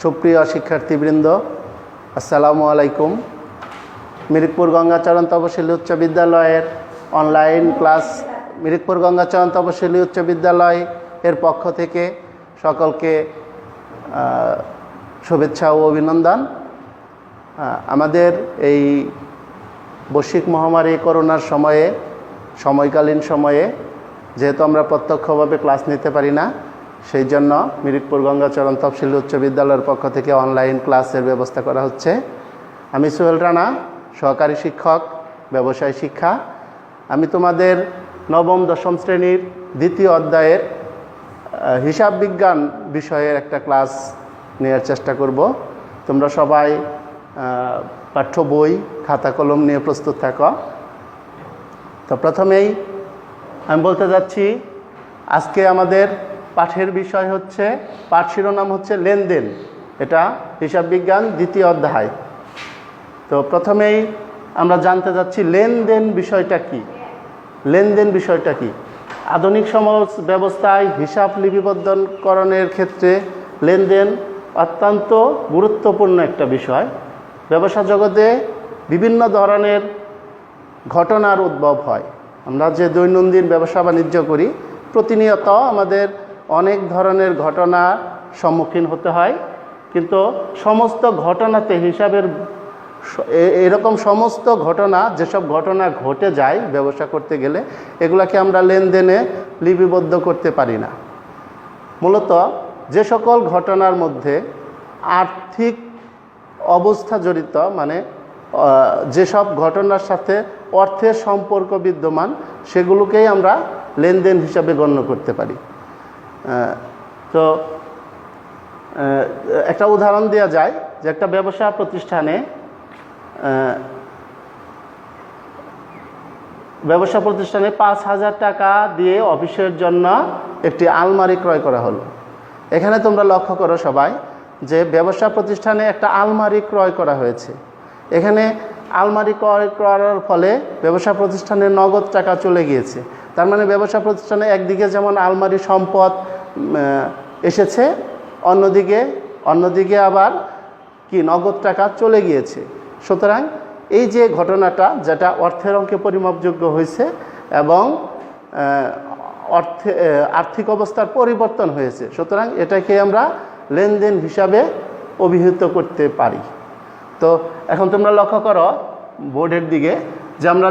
সুপ্রিয় শিক্ষার্থীবৃন্দ, আসসালামু আলাইকুম। মিরিকপুর গঙ্গাচরণ তপশিলি উচ্চ বিদ্যালয়ের অনলাইন ক্লাস মিরিকপুর গঙ্গাচরণ তপশিলি উচ্চ বিদ্যালয় এর পক্ষ থেকে সকলকে শুভেচ্ছা ও অভিনন্দন। আমাদের এই বৈশ্বিক মহামারী করোনার সময়কালীন সময়ে যেহেতু আমরা প্রত্যক্ষভাবে ক্লাস নিতে পারি না, সেই জন্য মিরিকপুর গঙ্গাচরণ তপশিলি উচ্চ বিদ্যালয়ের পক্ষ থেকে অনলাইন ক্লাসের ব্যবস্থা করা হচ্ছে। আমি সোহেল রানা, সহকারী শিক্ষক, ব্যবসায় শিক্ষা। আমি তোমাদের নবম দশম শ্রেণীর দ্বিতীয় অধ্যায়ের হিসাব বিজ্ঞান বিষয়ের একটা ক্লাস নেওয়ার চেষ্টা করব। তোমরা সবাই পাঠ্য বই, খাতা কলম নিয়ে প্রস্তুত থাকো। তো প্রথমেই আমি বলতে যাচ্ছি, আজকে আমাদের পাঠের বিষয় হচ্ছে, পাঠ শিরোনাম হচ্ছে লেনদেন। এটা হিসাব বিজ্ঞান দ্বিতীয় অধ্যায়। তো প্রথমেই আমরা জানতে যাচ্ছি লেনদেন বিষয়টা কি। লেনদেন বিষয়টা কি? আধুনিক সমাজ ব্যবস্থায় হিসাব লিপিবদ্ধকরণের ক্ষেত্রে লেনদেন অত্যন্ত গুরুত্বপূর্ণ একটা বিষয়। ব্যবসা জগতে বিভিন্ন ধরনের ঘটনার উদ্ভব হয়। আমরা যে দৈনন্দিন ব্যবসা বাণিজ্য করি, প্রতিনিয়ত আমাদের অনেক ধরনের ঘটনার সম্মুখীন হতে হয়। কিন্তু সমস্ত ঘটনাতে হিসাবের এরকম সমস্ত ঘটনা, যেসব ঘটনা ঘটে যায় ব্যবসা করতে গেলে, এগুলাকে আমরা লেনদেনে লিপিবদ্ধ করতে পারি না। মূলত যে সকল ঘটনার মধ্যে আর্থিক অবস্থা জড়িত, মানে যেসব ঘটনার সাথে অর্থের সম্পর্ক বিদ্যমান, সেগুলোকেই আমরা লেনদেন হিসাবে গণ্য করতে পারি। তো একটা উদাহরণ দেওয়া যায় যে একটা ব্যবসা প্রতিষ্ঠানে 5,000 টাকা দিয়ে অফিসের জন্য একটি আলমারি ক্রয় করা হলো। এখানে তোমরা লক্ষ্য করো সবাই যে ব্যবসা প্রতিষ্ঠানে একটা আলমারি ক্রয় করা হয়েছে। এখানে আলমারি ক্রয় করার ফলে ব্যবসা প্রতিষ্ঠানে নগদ টাকা চলে গিয়েছে। তার মানে ব্যবসা প্রতিষ্ঠানে একদিকে যেমন আলমারি সম্পদ এসেছে, অন্যদিকে আবার কি নগদ টাকা চলে গিয়েছে। সুতরাং এই যে ঘটনাটা, যেটা অর্থের অঙ্কে পরিমাপযোগ্য হয়েছে এবং আর্থিক অবস্থার পরিবর্তন হয়েছে, সুতরাং এটাকে আমরা লেনদেন হিসাবে অভিহিত করতে পারি। তো এখন তোমরা লক্ষ্য করো বোর্ডের দিকে যে আমরা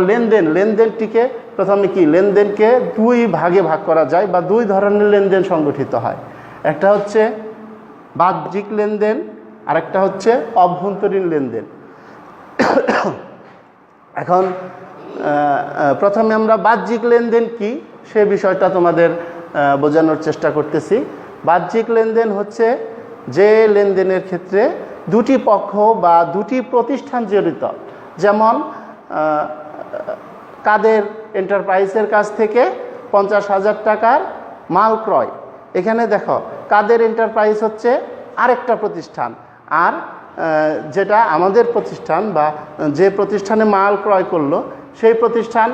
লেনদেনটিকে প্রথমে কি, লেনদেনকে দুই ভাগে ভাগ করা যায় বা দুই ধরনের লেনদেন সংগঠিত হয়। একটা হচ্ছে বাহ্যিক লেনদেন, আর একটা হচ্ছে অভ্যন্তরীণ লেনদেন। এখন প্রথমে আমরা বাহ্যিক লেনদেন কি সে বিষয়টা তোমাদের বোঝানোর চেষ্টা করতেছি। বাহ্যিক লেনদেন হচ্ছে যে লেনদেনের ক্ষেত্রে দুটি পক্ষ বা দুটি প্রতিষ্ঠান জড়িত। যেমন কাদের এন্টারপ্রাইজের কাছ থেকে 50,000 টাকার মাল ক্রয়। এখানে দেখো, কাদের এন্টারপ্রাইজ হচ্ছে আরেকটা প্রতিষ্ঠান, আর যেটা আমাদের প্রতিষ্ঠান বা যে প্রতিষ্ঠানে মাল ক্রয় করলো সেই প্রতিষ্ঠান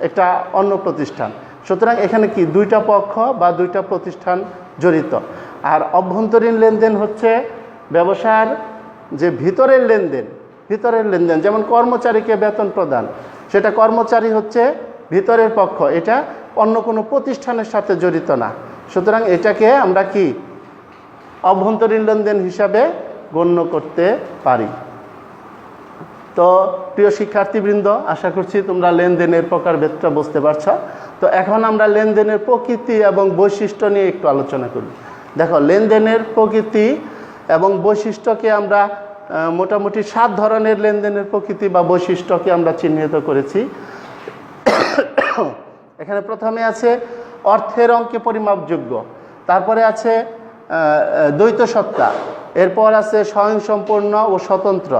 একটা অন্য প্রতিষ্ঠান। সুতরাং এখানে কি দুইটা পক্ষ বা দুইটা প্রতিষ্ঠান জড়িত। আর অভ্যন্তরীণ লেনদেন হচ্ছে ব্যবসার যে ভিতরের লেনদেন, যেমন কর্মচারীকে বেতন প্রদান, সেটা কর্মচারী হচ্ছে ভিতরের পক্ষ, এটা অন্য কোনো প্রতিষ্ঠানের সাথে জড়িত না। সুতরাং এটাকে আমরা কি অভ্যন্তরীণ লেনদেন হিসাবে গণ্য করতে পারি। তো প্রিয় শিক্ষার্থীবৃন্দ, আশা করছি তোমরা লেনদেনের প্রকারভেদটা বুঝতে পারছ। তো এখন আমরা লেনদেনের প্রকৃতি এবং বৈশিষ্ট্য নিয়ে একটু আলোচনা করি। দেখো, লেনদেনের প্রকৃতি এবং বৈশিষ্ট্যকে আমরা মোটামুটি 7 ধরনের লেনদেনের প্রকৃতি বা বৈশিষ্ট্যকে আমরা চিহ্নিত করেছি। এখানে প্রথমে আছে অর্থের অঙ্কে পরিমাপযোগ্য, তারপরে আছে দ্বৈত সত্তা, এরপর আছে স্বয়ংসম্পূর্ণ ও স্বতন্ত্র,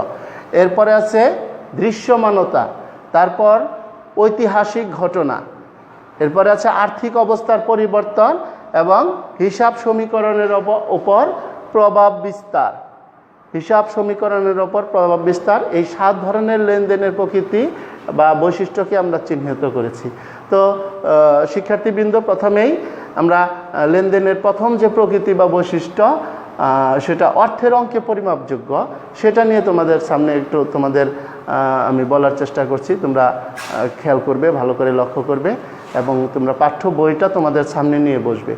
এরপরে আছে দৃশ্যমানতা, তারপর ঐতিহাসিক ঘটনা, এরপরে আছে আর্থিক অবস্থার পরিবর্তন এবং হিসাব সমীকরণের উপর প্রভাব বিস্তার। এই 7 ধরনের লেনদেনের প্রকৃতি বা বৈশিষ্ট্যকে আমরা চিহ্নিত করেছি। তো শিক্ষার্থীবৃন্দ, প্রথমেই আমরা লেনদেনের প্রথম যে প্রকৃতি বা বৈশিষ্ট্য সেটা অর্থের অঙ্কে পরিমাপযোগ্য, সেটা নিয়ে তোমাদের সামনে একটু আমি বলার চেষ্টা করছি। তোমরা খেয়াল করবে, ভালো করে লক্ষ্য করবে এবং তোমরা পাঠ্য বইটা তোমাদের সামনে নিয়ে বসবে।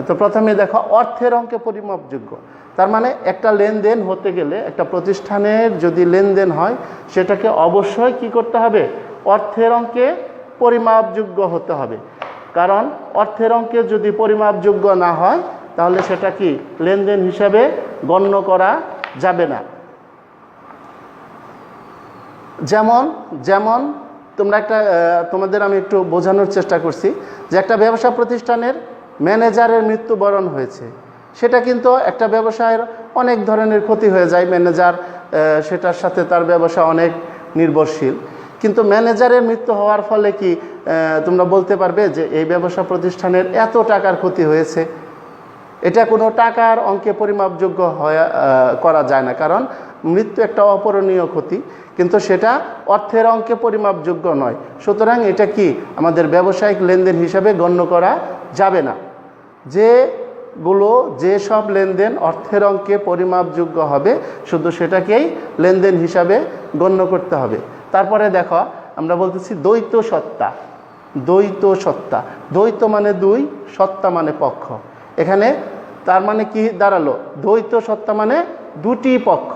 তো প্রথমে দেখো, অর্থের অঙ্কে পরিমাপযোগ্য, তার মানে একটা লেনদেন হতে গেলে, একটা প্রতিষ্ঠানের যদি লেনদেন হয় সেটাকে অবশ্যই কি করতে হবে, অর্থের অঙ্কে পরিমাপযোগ্য হতে হবে। কারণ অর্থের অঙ্কে যদি পরিমাপযোগ্য না হয় তাহলে সেটা কি লেনদেন হিসাবে গণ্য করা যাবে না। যেমন তোমাদের আমি একটু বোঝানোর চেষ্টা করছি যে একটা ব্যবসা প্রতিষ্ঠানের ম্যানেজারের মৃত্যুবরণ হয়েছে, সেটা কিন্তু একটা ব্যবসায়ের অনেক ধরনের ক্ষতি হয়ে যায়। ম্যানেজার সেটার সাথে তার ব্যবসা অনেক নির্ভরশীল, কিন্তু ম্যানেজারের মৃত্যু হওয়ার ফলে কি তোমরা বলতে পারবে যে এই ব্যবসা প্রতিষ্ঠানের এত টাকার ক্ষতি হয়েছে? এটা কোনো টাকার অঙ্কে পরিমাপযোগ্য করা যায় না, কারণ মৃত্যু একটা অপূরণীয় ক্ষতি, কিন্তু সেটা অর্থের অঙ্কে পরিমাপযোগ্য নয়। সুতরাং এটা কি আমাদের ব্যবসায়িক লেনদেন হিসাবে গণ্য করা যাবে না। যেসব লেনদেন অর্থের অঙ্কে পরিমাপযোগ্য হবে শুধু সেটাকেই লেনদেন হিসাবে গণ্য করতে হবে। তারপরে দেখো, আমরা বলতেছি দ্বৈত সত্তা। দ্বৈত মানে দুই, সত্তা মানে পক্ষ। এখানে তার মানে কি দাঁড়ালো, দ্বৈত সত্তা মানে দুটি পক্ষ।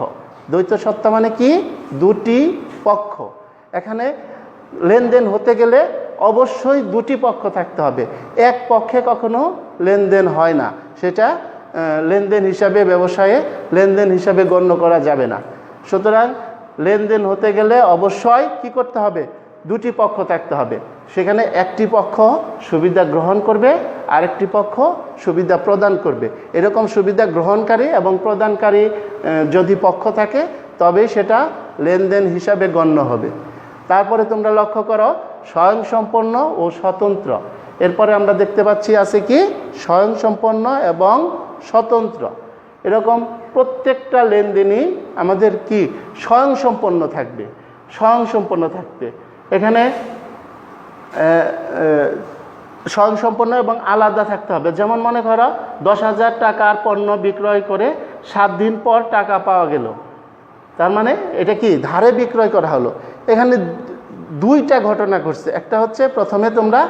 দ্বৈত সত্তা মানে কি, দুটি পক্ষ। এখানে লেনদেন হতে গেলে অবশ্যই দুটি পক্ষ থাকতে হবে, এক পক্ষে কখনো লেনদেন হয় না, সেটা লেনদেন হিসাবে, ব্যবসায়ে লেনদেন হিসাবে গণ্য করা যাবে না। সুতরাং লেনদেন হতে গেলে অবশ্যই কি করতে হবে, দুটি পক্ষ থাকতে হবে। সেখানে একটি পক্ষ সুবিধা গ্রহণ করবে, আরেকটি পক্ষ সুবিধা প্রদান করবে। এরকম সুবিধা গ্রহণকারী এবং প্রদানকারী যদি পক্ষ থাকে তবেই সেটা লেনদেন হিসাবে গণ্য হবে। তারপরে তোমরা লক্ষ্য করো, স্বয়ংসম্পন্ন ও স্বতন্ত্র। এরপরে আমরা দেখতে পাচ্ছি আছে কি, স্বয়ংসম্পন্ন এবং স্বতন্ত্র। এরকম প্রত্যেকটা লেনদেনই আমাদের কি স্বয়ংসম্পন্ন থাকবে। এখানে স্বয়ংসম্পন্ন এবং আলাদা থাকতে হবে। যেমন মনে করো 10,000 টাকার পণ্য বিক্রয় করে 7 দিন পর টাকা পাওয়া গেল, তার মানে এটা কি ধারে বিক্রয় করা হলো। এখানে দুইটা ঘটনা ঘটছে। একটা হচ্ছে প্রথমে তোমরা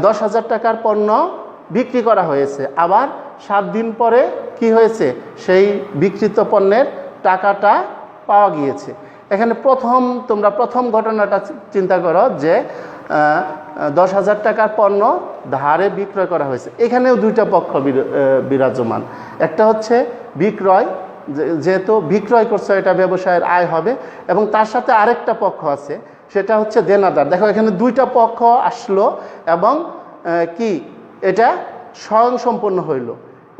10,000 টাকার পণ্য বিক্রি করা হয়েছে, আবার 7 দিন পরে কি হয়েছে, সেই বিক্রিত পণ্যের টাকাটা পাওয়া গিয়েছে। এখানে তোমরা প্রথম ঘটনাটা চিন্তা করো যে 10,000 টাকার পণ্য ধারে বিক্রয় করা হয়েছে। এখানেও দুইটা পক্ষ বিরাজমান। একটা হচ্ছে বিক্রয়, যেহেতু বিক্রয় করছে এটা ব্যবসায়ের আয় হবে, এবং তার সাথে আরেকটা পক্ষ আছে, সেটা হচ্ছে দেনাদার। দেখো এখানে দুইটা পক্ষ আসলো এবং কি এটা স্বয়ংসম্পন্ন হইল।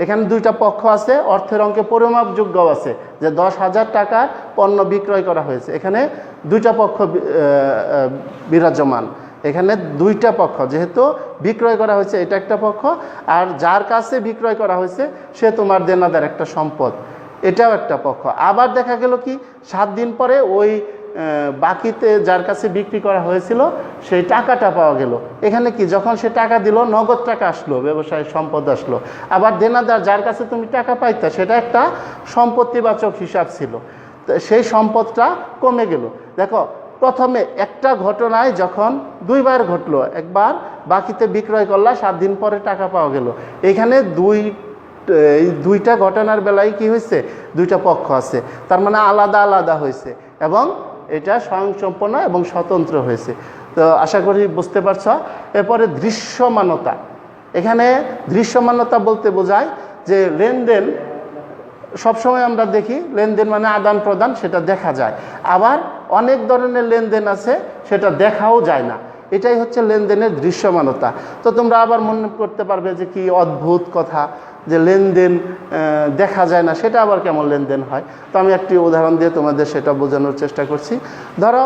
এখানে দুইটা পক্ষ আছে, অর্থের অঙ্কে পরিমাপযোগ্য আছে যে 10,000 টাকার পণ্য বিক্রয় করা হয়েছে। এখানে দুইটা পক্ষ বিরাজমান। এখানে দুইটা পক্ষ, যেহেতু বিক্রয় করা হয়েছে এটা একটা পক্ষ, আর যার কাছে বিক্রয় করা হয়েছে সে তোমার দেনাদার, একটা সম্পদ, এটাও একটা পক্ষ। আবার দেখা গেল কি 7 দিন পরে ওই বাকিতে যার কাছে বিক্রি করা হয়েছিল সেই টাকাটা পাওয়া গেল। এখানে কি যখন সে টাকা দিল নগদ টাকা আসলো, ব্যবসায়িক সম্পদ আসলো। আবার দেনাদার যার কাছে তুমি টাকা পাইতা সেটা একটা সম্পত্তিবাচক হিসাব ছিল, সেই সম্পদটা কমে গেল। দেখো প্রথমে একটা ঘটনায় যখন দুইবার ঘটলো, একবার বাকিতে বিক্রয় করলা, 7 দিন পরে টাকা পাওয়া গেল। এখানে দুইটা ঘটনার বেলায় কি হয়েছে, দুইটা পক্ষ আছে, তার মানে আলাদা আলাদা হয়েছে এবং এটা স্বয়ংসম্পন্ন এবং স্বতন্ত্র হয়েছে। তো আশা করি বুঝতে পারছ। এরপরে দৃশ্যমানতা। এখানে দৃশ্যমানতা বলতে বোঝায় যে লেনদেন সবসময় আমরা দেখি, লেনদেন মানে আদান প্রদান, সেটা দেখা যায়। আবার অনেক ধরনের লেনদেন আছে সেটা দেখাও যায় না, এটাই হচ্ছে লেনদেনের দৃশ্যমানতা। তো তোমরা আবার মনে করতে পারবে যে কি অদ্ভুত কথা, যে লেনদেন দেখা যায় না, সেটা আবার কেমন লেনদেন হয়। তো আমি একটি উদাহরণ দিয়ে তোমাদের সেটা বোঝানোর চেষ্টা করছি। ধরো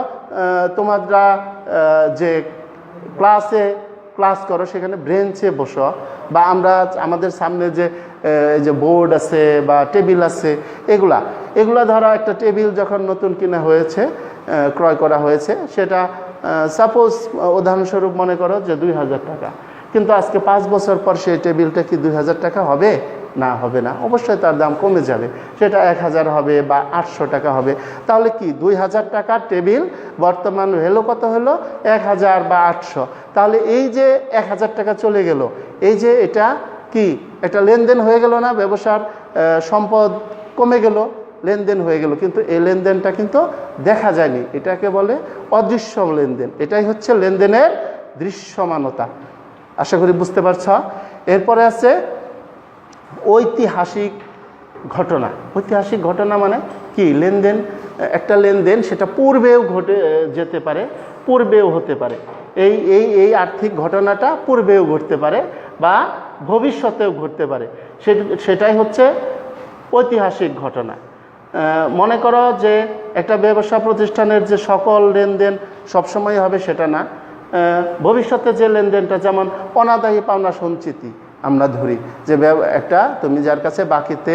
তোমরা যে ক্লাস করো, সেখানে ব্রেঞ্চে বসো, বা আমাদের সামনে যে বোর্ড আছে বা টেবিল আছে, এগুলা ধরো একটা টেবিল যখন নতুন কিনা হয়েছে, ক্রয় করা হয়েছে, সেটা সাপোজ উদাহরণস্বরূপ মনে করো যে 2,000 টাকা, কিন্তু আজকে 5 বছর পর সেই টেবিলটা কি 2,000 টাকা হবে? না, হবে না, অবশ্যই তার দাম কমে যাবে, সেটা 1000 হবে বা 800 টাকা হবে। তাহলে কি 2000 টাকার টেবিল বর্তমান ভ্যালু কত হলো? 1000 বা 800। তাহলে এই যে 1000 টাকা চলে গেল, এই যে এটা কি একটা লেনদেন হয়ে গেল না? ব্যবসার সম্পদ কমে গেল, লেনদেন হয়ে গেল, কিন্তু এই লেনদেনটা কিন্তু দেখা যায়নি, এটাকে বলে অদৃশ্য লেনদেন। এটাই হচ্ছে লেনদেনের দৃশ্যমানতা। আশা করি বুঝতে পারছ। এরপরে আছে ঐতিহাসিক ঘটনা। ঐতিহাসিক ঘটনা মানে কি? লেনদেন, একটা লেনদেন সেটা পূর্বেও ঘটে যেতে পারে, পূর্বেও হতে পারে। এই এই এই আর্থিক ঘটনাটা পূর্বেও ঘটতে পারে বা ভবিষ্যতেও ঘটতে পারে, সেটাই হচ্ছে ঐতিহাসিক ঘটনা। মনে করো যে একটা ব্যবসা প্রতিষ্ঠানের যে সকল লেনদেন সবসময় হবে সেটা না। ভবিষ্যতে যে লেনদেনটা, যেমন অনাদায়ী পাওনা সঞ্চিতি আমরা ধরি, যে একটা তুমি যার কাছে বাকিতে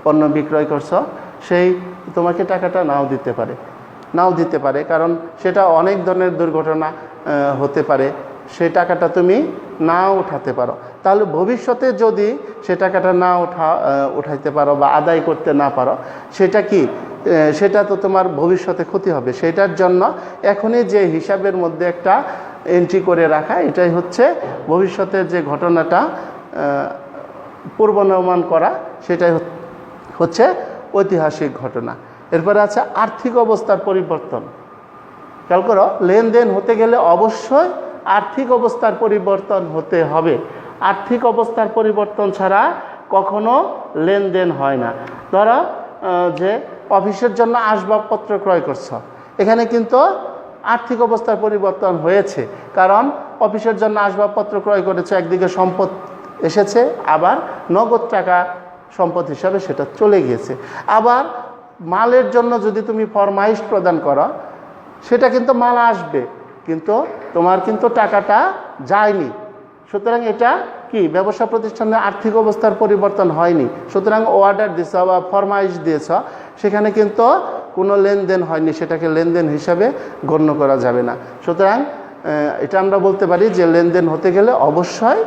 পণ্য বিক্রয় করছো, সেই তোমাকে টাকাটা নাও দিতে পারে, কারণ সেটা অনেক ধরনের দুর্ঘটনা হতে পারে, সেই টাকাটা তুমি নাও উঠাতে পারো। তাহলে ভবিষ্যতে যদি সে টাকাটা না উঠাইতে পারো বা আদায় করতে না পারো, সেটা কি? সেটা তো তোমার ভবিষ্যতে ক্ষতি হবে। সেটার জন্য এখনই যে হিসাবের মধ্যে একটা এন্ট্রি করে রাখা, এটাই হচ্ছে ভবিষ্যতের যে ঘটনাটা পূর্বানুমান করা, সেটাই হচ্ছে ঐতিহাসিক ঘটনা। এরপরে আছে আর্থিক অবস্থার পরিবর্তন। খেয়াল করো, লেনদেন হতে গেলে অবশ্যই আর্থিক অবস্থার পরিবর্তন হতে হবে। আর্থিক অবস্থার পরিবর্তন ছাড়া কখনো লেনদেন হয় না। ধরো যে অফিসের জন্য আসবাবপত্র ক্রয় করছো, এখানে কিন্তু আর্থিক অবস্থার পরিবর্তন হয়েছে, কারণ অফিসের জন্য আসবাবপত্র ক্রয় করেছে, একদিকে সম্পদ এসেছে, আবার নগদ টাকা সম্পদ হিসাবে সেটা চলে গিয়েছে। আবার মালের জন্য যদি তুমি ফরমাইশ প্রদান করো, সেটা কিন্তু মাল আসবে, কিন্তু তোমার কিন্তু টাকাটা যায়নি। সুতরাং এটা কি? ব্যবসা প্রতিষ্ঠানের আর্থিক অবস্থার পরিবর্তন হয়নি। সুতরাং অর্ডার দিয়েছ বা ফরমাইশ দিয়েছ, সেখানে কিন্তু কোনো লেনদেন হয়নি, সেটাকে লেনদেন হিসাবে গণ্য করা যাবে না। সুতরাং এটা আমরা বলতে পারি যে লেনদেন হতে গেলে অবশ্যই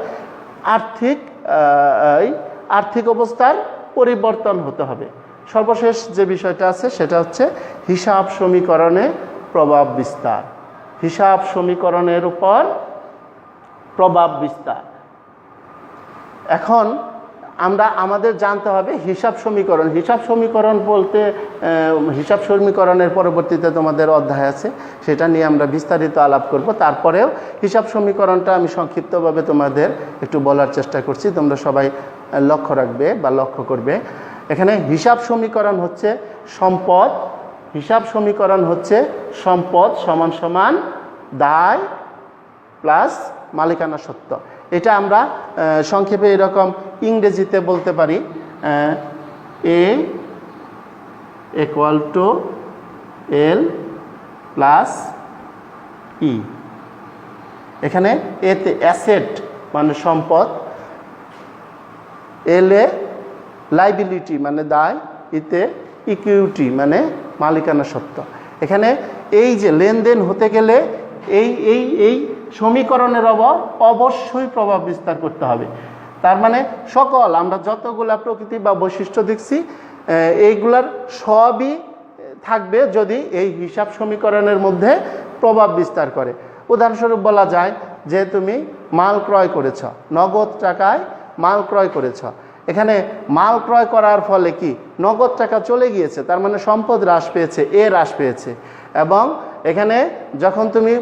আর্থিক অবস্থার পরিবর্তন হতে হবে। সর্বশেষ যে বিষয়টা আছে সেটা হচ্ছে হিসাব সমীকরণে প্রভাব বিস্তার। হিসাব সমীকরণের উপর প্রভাব বিস্তার। এখন আমাদের জানতে হবে হিসাব সমীকরণ। হিসাব সমীকরণ বলতে হিসাব সমীকরণের পরবর্তীতে তোমাদের অধ্যায় আছে, সেটা নিয়ে আমরা বিস্তারিত আলাপ করব। তারপরেও হিসাব সমীকরণটা আমি সংক্ষিপ্তভাবে তোমাদের একটু বলার চেষ্টা করছি, তোমরা সবাই লক্ষ্য রাখবে বা লক্ষ্য করবে। এখানে হিসাব সমীকরণ হচ্ছে সম্পদ, হিসাব সমীকরণ হচ্ছে সম্পদ সমান সমান দায় প্লাস মালিকানা সত্ত্ব। এটা আমরা সংক্ষেপে এরকম ইংরেজিতে বলতে পারি, এ equal to L plus E. এখানে এতে অ্যাসেট মানে সম্পদ, এলে লাইবিলিটি মানে দায়, ইতে ইকুইটি মানে মালিকানা সত্ত্ব। এখানে এই যে লেনদেন হতে গেলে এই সমীকরণের অবশ্যই প্রভাব বিস্তার করতে হবে। তার মানে সকল আমরা যতগুলা প্রকৃতি বা বৈশিষ্ট্য দেখছি, এইগুলার সবই থাকবে যদি এই হিসাব সমীকরণের মধ্যে প্রভাব বিস্তার করে। উদাহরণস্বরূপ বলা যায় যে তুমি মাল ক্রয় করেছ, নগদ টাকায় মাল ক্রয় করেছ। এখানে মাল ক্রয় করার ফলে কি নগদ টাকা চলে গিয়েছে, তার মানে সম্পদ হ্রাস পেয়েছে, হ্রাস পেয়েছে। এবং এখানে যখন তুমি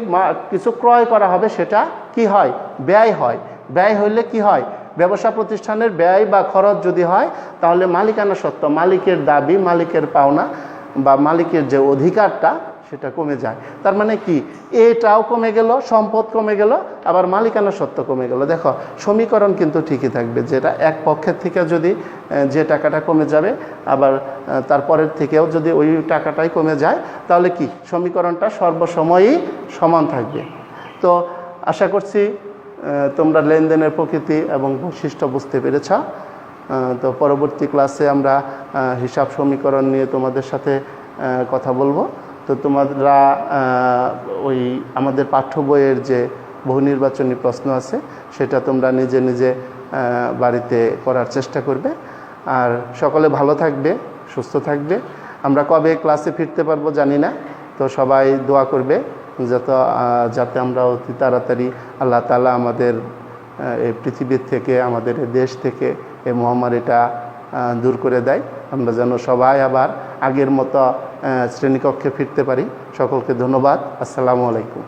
কিছু ক্রয় করা হবে, সেটা কি হয়? ব্যয় হয়। ব্যয় হইলে কি হয়? ব্যবসা প্রতিষ্ঠানের ব্যয় বা খরচ যদি হয়, তাহলে মালিকানা সত্ত্ব, মালিকের দাবি, মালিকের পাওনা বা মালিকের যে অধিকারটা, সেটা কমে যায়। তার মানে কি? এটাও কমে গেল, সম্পদ কমে গেল, আবার মালিকানা সত্ত্ব কমে গেল। দেখো সমীকরণ কিন্তু ঠিকই থাকবে, যেটা এক পক্ষের থেকে যদি যে টাকাটা কমে যাবে, আবার তারপরের থেকেও যদি ওই টাকাটাই কমে যায়, তাহলে কি সমীকরণটা সর্বসময়ই সমান থাকবে। তো আশা করছি তোমরা লেনদেনের প্রকৃতি এবং বৈশিষ্ট্য বুঝতে পেরেছ। তো পরবর্তী ক্লাসে আমরা হিসাব সমীকরণ নিয়ে তোমাদের সাথে কথা বলবো। তো তোমরা ওই আমাদের পাঠ্য বইয়ের যে বহু নির্বাচনী প্রশ্ন আছে, সেটা তোমরা নিজে নিজে বাড়িতে করার চেষ্টা করবে। আর সকলে ভালো থাকবে, সুস্থ থাকবে। আমরা কবে ক্লাসে ফিরতে পারবো জানি না, তো সবাই দোয়া করবে যাতে আমরা অতি তাড়াতাড়ি আল্লাহ তাআলা আমাদের এই পৃথিবীর থেকে, আমাদের দেশ থেকে এই মহামারীটা দূর করে দেয়। আমরা যেন সবাই আবার আগের মতো শ্রেণীকক্ষে ফিরতে পারি। সকলকে ধন্যবাদ। আসসালামু আলাইকুম।